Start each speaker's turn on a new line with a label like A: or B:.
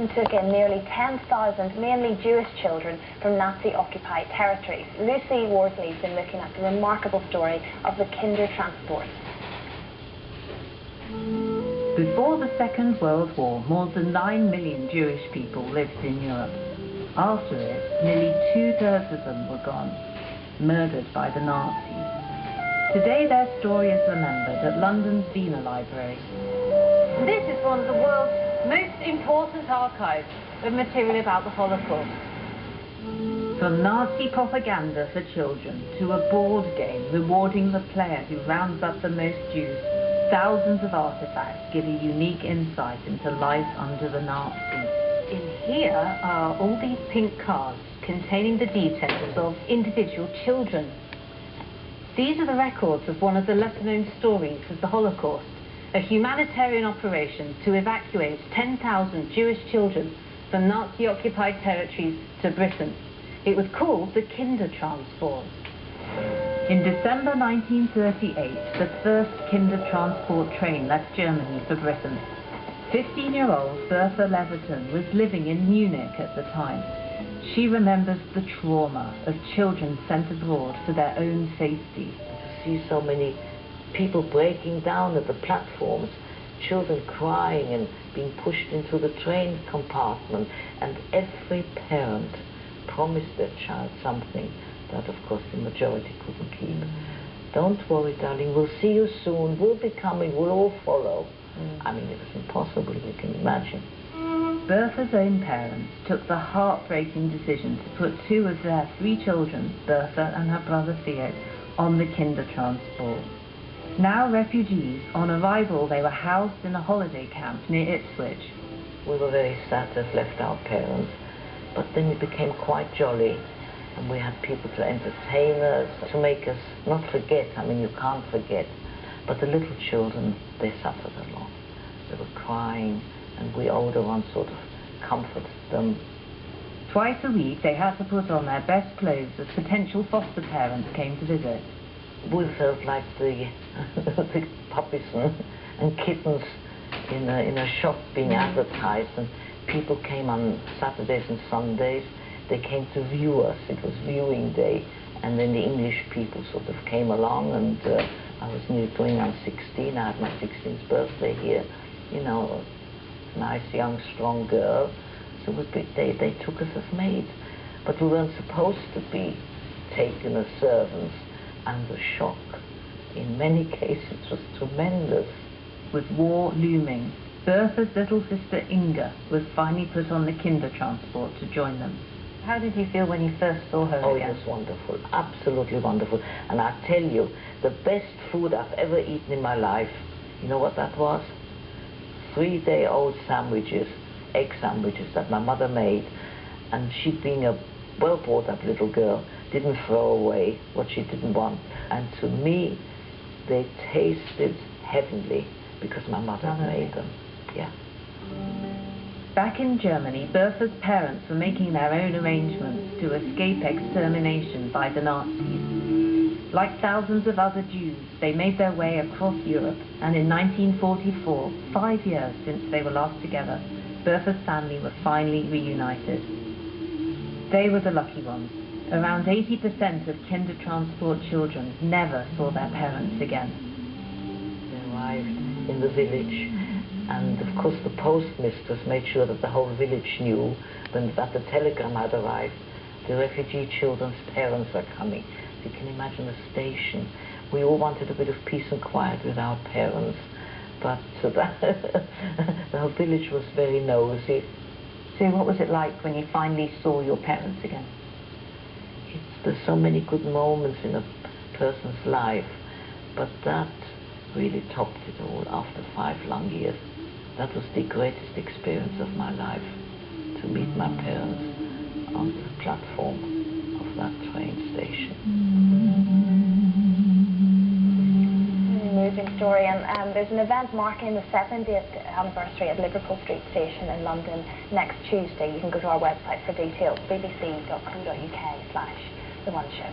A: Took in nearly 10,000 mainly Jewish children from Nazi-occupied territories. Lucy Worsley's been looking at the remarkable story of the Kindertransport.
B: Before the Second World War, more than 9 million Jewish people lived in Europe. After it, nearly 2/3 of them were gone, murdered by the Nazis. Today their story is remembered at London's Wiener Library.
C: This is one of the world's most important archives of material about the Holocaust.
B: From Nazi propaganda for children to a board game rewarding the player who rounds up the most Jews, thousands of artifacts give a unique insight into life under the Nazis.
C: In here are all these pink cards containing the details of individual children. These are the records of one of the lesser-known stories of the Holocaust, a humanitarian operation to evacuate 10,000 Jewish children from Nazi-occupied territories to Britain. It was called the Kindertransport.
B: In December 1938, the first Kindertransport train left Germany for Britain. 15-year-old Bertha Leverton was living in Munich at the time. She remembers the trauma of children sent abroad for their own safety.
D: To see so many people breaking down at the platforms, children crying and being pushed into the train compartment, and every parent promised their child something that of course the majority couldn't keep. Don't worry, darling, we'll see you soon, we'll be coming, we'll all follow. I mean, it was impossible, you can imagine.
B: Bertha's own parents took the heartbreaking decision to put 2 of their 3 children, Bertha and her brother Theo, on the Kindertransport. Now refugees, on arrival they were housed in a holiday camp near Ipswich.
D: We were very sad to have left our parents, but then it became quite jolly, and we had people to entertain us, to make us not forget. I mean, you can't forget, but the little children, they suffered a lot. They were crying, and we older ones sort of comforted them.
B: Twice a week they had to put on their best clothes as potential foster parents came to visit.
D: We felt like the, the puppies and kittens in a shop being advertised, and people came on Saturdays and Sundays. They came to view us. It was viewing day, and then the English people sort of came along, and I was nearly going on 16. I had my 16th birthday here, you know, a nice young strong girl. So it was big. They took us as maids, but we weren't supposed to be taken as servants. And the shock, in many cases, was tremendous.
B: With war looming, Bertha's little sister Inga was finally put on the Kindertransport to join them. How did you feel when you first saw her again?
D: It was wonderful, absolutely wonderful. And I tell you, the best food I've ever eaten in my life, you know what that was? 3-day-old sandwiches, egg sandwiches that my mother made, and she, being a well-brought-up little girl, didn't throw away what she didn't want. And to me, they tasted heavenly because my mother made them. Yeah.
B: Back in Germany, Bertha's parents were making their own arrangements to escape extermination by the Nazis. Like thousands of other Jews, they made their way across Europe, and in 1944, 5 years since they were last together, Bertha's family were finally reunited. They were the lucky ones. Around 80% of Kindertransport children never saw their parents again.
D: They arrived in the village, and of course the postmistress made sure that the whole village knew that the telegram had arrived. The refugee children's parents are coming. You can imagine the station. We all wanted a bit of peace and quiet with our parents, but the whole village was very nosy.
B: So what was it like when you finally saw your parents again?
D: There's so many good moments in a person's life, but that really topped it all after 5 long years. That was the greatest experience of my life, to meet my parents on the platform of that train station.
A: Moving story, and there's an event marking the 70th anniversary at Liverpool Street Station in London next Tuesday. You can go to our website for details, bbc.co.uk/The One Show.